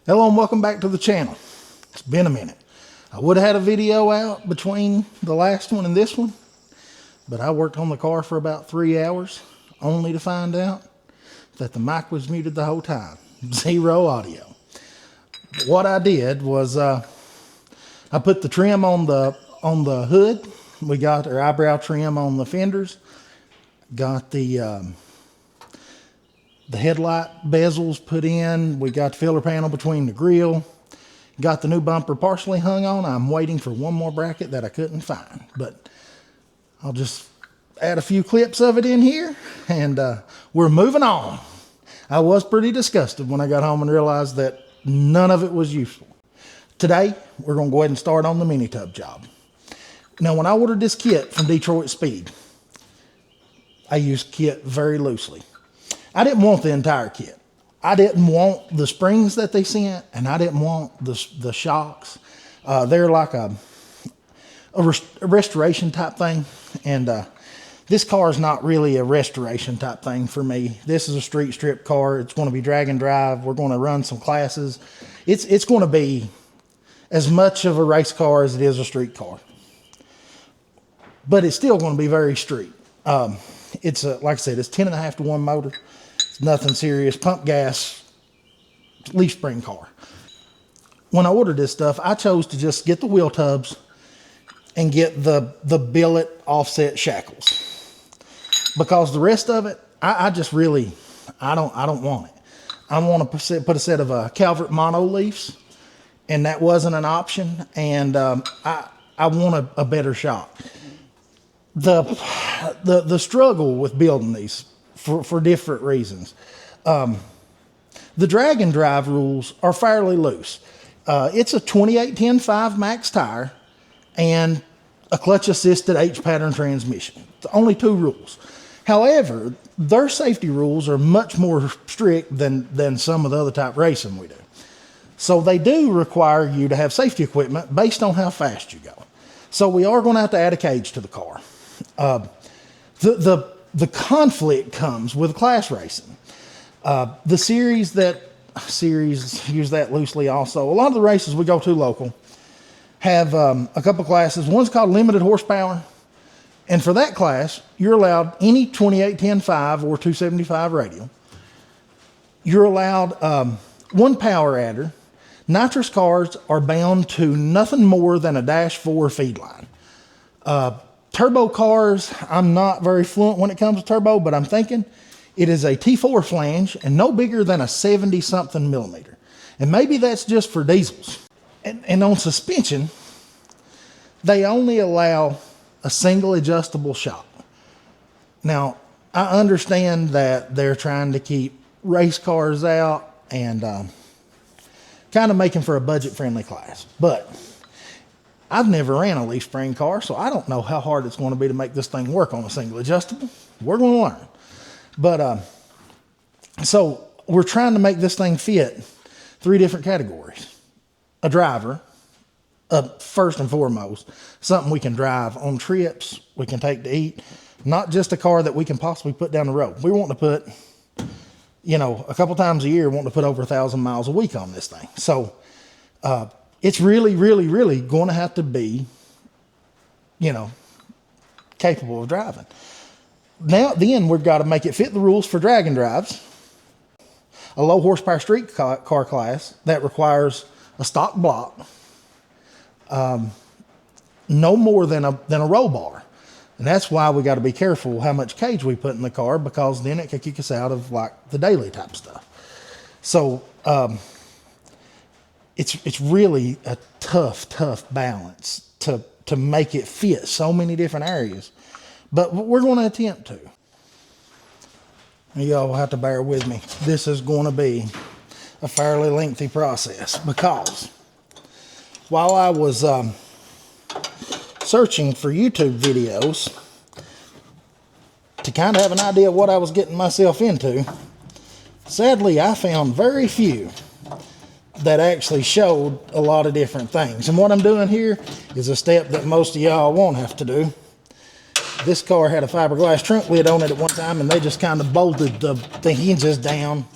Hello and welcome back to the channel. It's been a minute. I would have had a video out between the last one and this one, but I worked on the car for about 3 hours only to find out that the mic was muted the whole time. Zero audio. But what I did was I put the trim on the hood. We got our eyebrow trim on the fenders. Got the headlight bezels put in. We got the filler panel between the grill. Got the new bumper partially hung on. I'm waiting for one more bracket that I couldn't find, but I'll just add a few clips of it in here and we're moving on. I was pretty disgusted when I got home and realized that none of it was useful. Today, we're gonna go ahead and start on the mini tub job. Now, when I ordered this kit from Detroit Speed, I used kit very loosely. I didn't want the entire kit. I didn't want the springs that they sent, and I didn't want the shocks. They're like a restoration type thing, and this car is not really a restoration type thing for me. This is a street strip car. It's going to be drag and drive. We're going to run some classes. It's going to be as much of a race car as it is a street car, but it's still going to be very street. It's like I said, it's 10.5 to 1 motor. It's nothing serious. Pump gas, leaf spring car. When I ordered this stuff, I chose to just get the wheel tubs and get the billet offset shackles, because the rest of it, I don't want it. I want to put a set of Calvert mono leafs, and that wasn't an option. And I want a better shock. The struggle with building these for different reasons. The drag and drive rules are fairly loose. It's a 28-10-5 max tire and a clutch assisted H pattern transmission. The only 2 rules. However, their safety rules are much more strict than some of the other type racing we do. So they do require you to have safety equipment based on how fast you go. So we are going to have to add a cage to the car. The conflict comes with class racing. The series, use that loosely also. A lot of the races we go to local have a couple classes. One's called limited horsepower. And for that class, you're allowed any 28-10-5 or 275 radial. You're allowed 1 power adder. Nitrous cars are bound to nothing more than a -4 feed line. Turbo cars, I'm not very fluent when it comes to turbo, but I'm thinking it is a T4 flange and no bigger than a 70-something millimeter. And maybe that's just for diesels. And on suspension, they only allow a single adjustable shock. Now, I understand that they're trying to keep race cars out and kind of making for a budget-friendly class, but I've never ran a leaf spring car, so I don't know how hard it's going to be to make this thing work on a single adjustable. We're going to learn. But so we're trying to make this thing fit 3 different categories. A driver, first and foremost, something we can drive on trips, we can take to eat, not just a car that we can possibly put down the road. We want to put, a couple times a year, want to put over 1,000 miles a week on this thing. So it's really, really, really going to have to be, capable of driving. Now, then we've got to make it fit the rules for drag and drives. A low horsepower street car class that requires a stock block, no more than a roll bar. And that's why we got to be careful how much cage we put in the car, because then it could kick us out of like the daily type stuff. So, it's really a tough balance to make it fit so many different areas, but we're going to attempt to. Y'all will have to bear with me. This is going to be a fairly lengthy process, because while I was searching for YouTube videos to kind of have an idea of what I was getting myself into, sadly I found very few that actually showed a lot of different things. And what I'm doing here is a step that most of y'all won't have to do. This car had a fiberglass trunk lid on it at one time, and they just kind of bolted the hinges down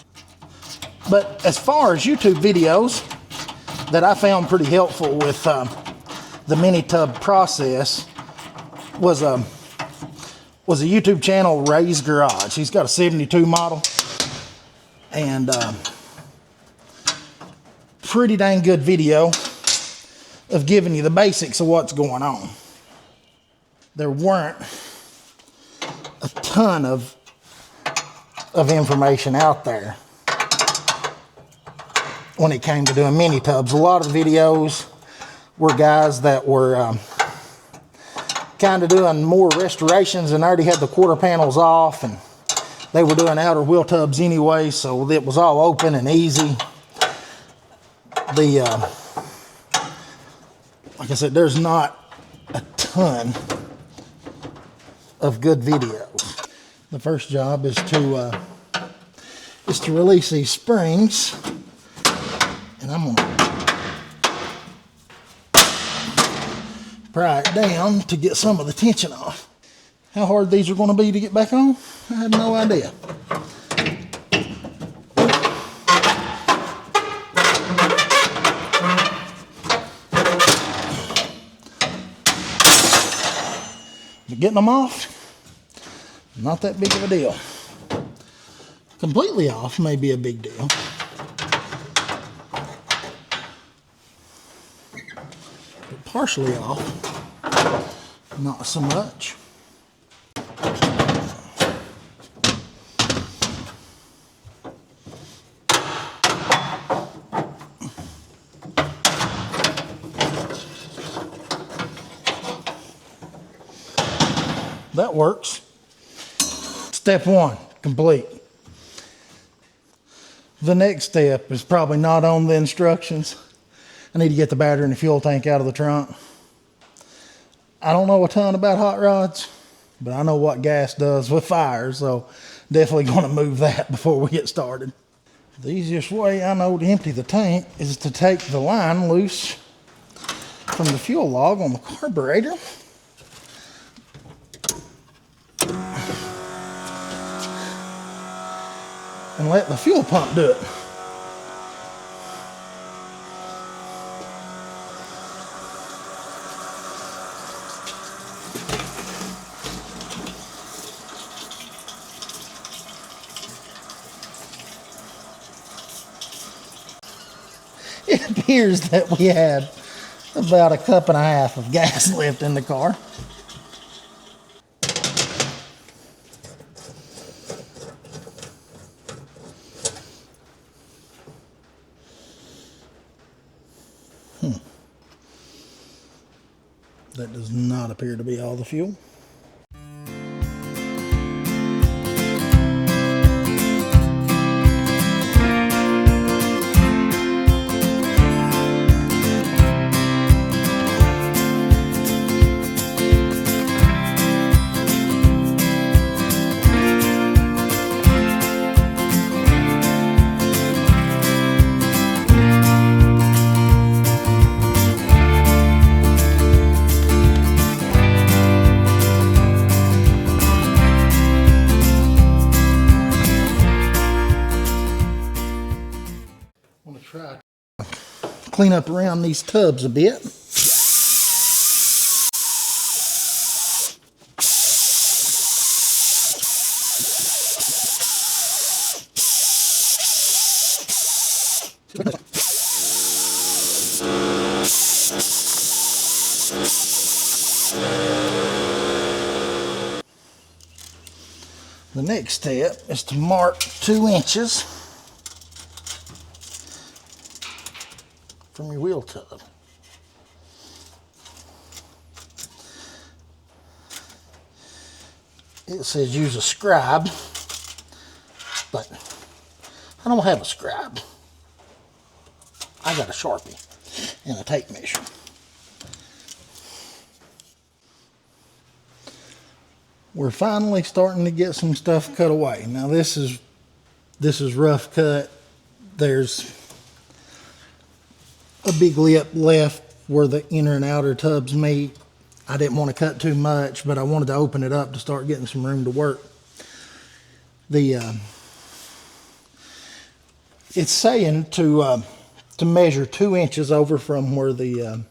But as far as YouTube videos that I found pretty helpful with the mini tub process was a YouTube channel, Ray's Garage. He's got a 72 model and pretty dang good video of giving you the basics of what's going on. There weren't a ton of information out there when it came to doing mini tubs. A lot of the videos were guys that were kind of doing more restorations and already had the quarter panels off, and they were doing outer wheel tubs anyway, so it was all open and easy. Like I said, there's not a ton of good videos. The first job is to release these springs, and I'm gonna pry it down to get some of the tension off. How hard these are going to be to get back on, I have no idea. But getting them off, not that big of a deal. Completely off may be a big deal. But partially off, not so much. That works. Step one, complete. The next step is probably not on the instructions. I need to get the battery and the fuel tank out of the trunk. I don't know a ton about hot rods, but I know what gas does with fire, so definitely going to move that before we get started. The easiest way I know to empty the tank is to take the line loose from the fuel log on the carburetor. And let the fuel pump do it. It appears that we had about a cup and a half of gas left in the car. That does not appear to be all the fuel. Try to clean up around these tubs a bit. The next step is to mark 2 inches from your wheel tub. It says use a scribe, but I don't have a scribe. I got a Sharpie and a tape measure. We're finally starting to get some stuff cut away. Now this is rough cut. There's a big lip left where the inner and outer tubs meet. I didn't want to cut too much, but I wanted to open it up to start getting some room to work. The it's saying to measure 2 inches over from where the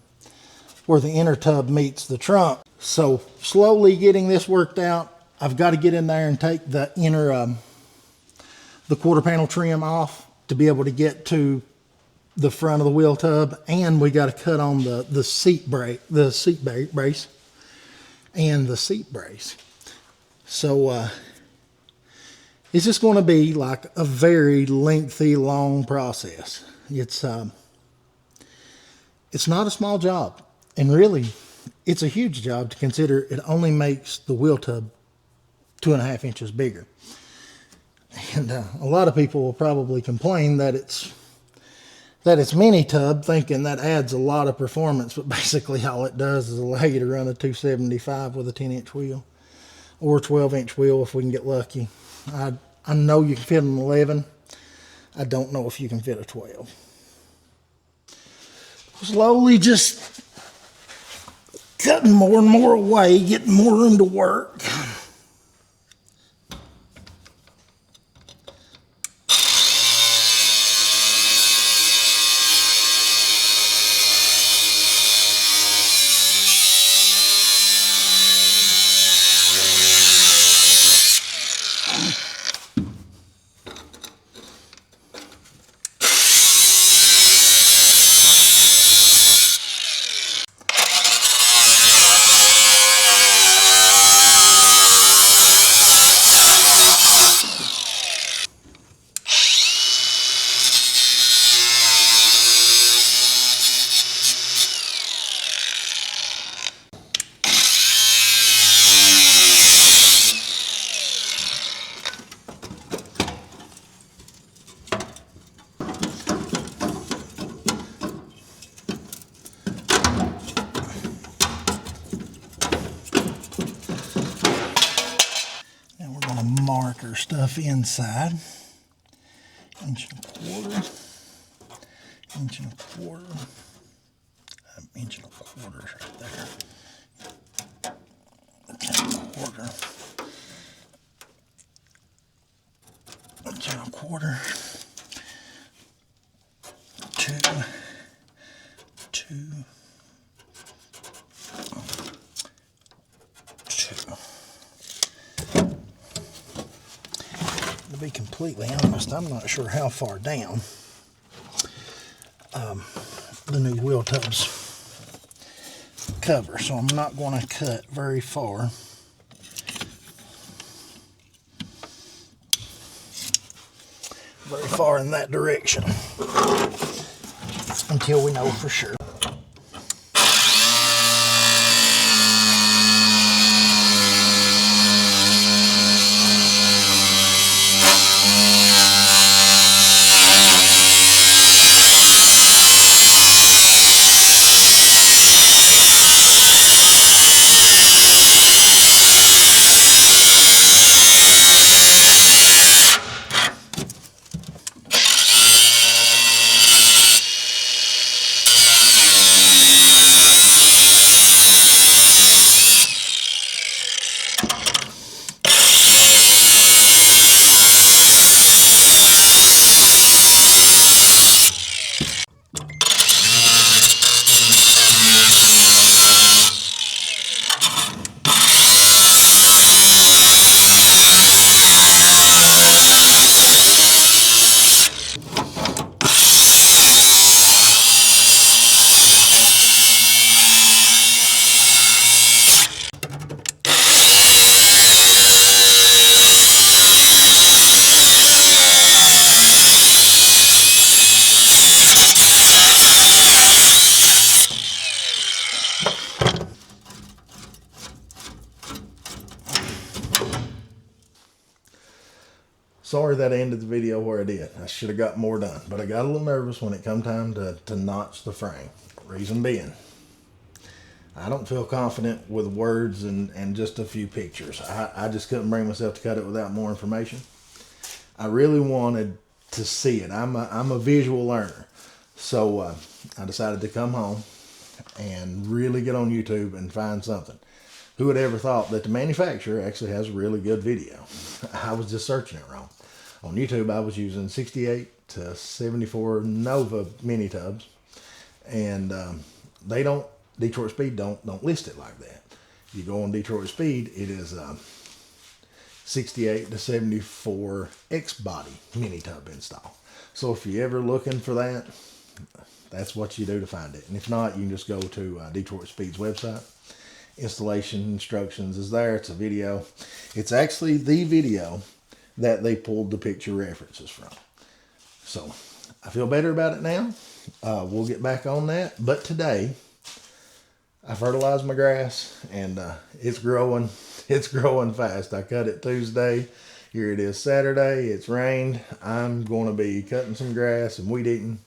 inner tub meets the trunk. So slowly getting this worked out. I've got to get in there and take the inner the quarter panel trim off to be able to get to the front of the wheel tub, and we got to cut on the seat brace and the seat brace. So it's just going to be like a very lengthy, long process. It's not a small job, and really it's a huge job to consider it only makes the wheel tub 2.5 inches bigger. And a lot of people will probably complain that it's mini tub, thinking that adds a lot of performance, but basically all it does is allow you to run a 275 with a 10-inch wheel, or a 12-inch wheel if we can get lucky. I know you can fit an 11. I don't know if you can fit a 12. Slowly just cutting more and more away, getting more room to work. Mark our stuff inside. 1.25 inches, 1.25 inches, 1.25 inches right there. 1.25 inches, 2. To be completely honest, I'm not sure how far down the new wheel tubs cover, so I'm not going to cut very far. In that direction until we know for sure. Sorry that I ended the video where I did. I should have got more done, but I got a little nervous when it come time to notch the frame. Reason being, I don't feel confident with words and just a few pictures. I just couldn't bring myself to cut it without more information. I really wanted to see it. I'm a visual learner. So I decided to come home and really get on YouTube and find something. Who would ever thought that the manufacturer actually has a really good video? I was just searching it wrong. On YouTube, I was using 68 to 74 Nova mini tubs, and they don't, Detroit Speed don't list it like that. You go on Detroit Speed, it is 68 to 74 X body mini tub install. So if you're ever looking for that, that's what you do to find it. And if not, you can just go to Detroit Speed's website. Installation instructions is there. It's a video. It's actually the video that they pulled the picture references from. So I feel better about it now. We'll get back on that. But today, I fertilized my grass, and it's growing. It's growing fast. I cut it Tuesday. Here it is Saturday. It's rained. I'm going to be cutting some grass and weed eating.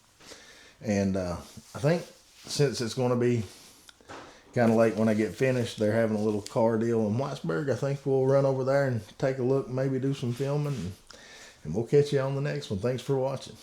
And I think since it's going to be kind of late when I get finished, they're having a little car deal in Whitesburg. I think we'll run over there and take a look, maybe do some filming, and we'll catch you on the next one. Thanks for watching.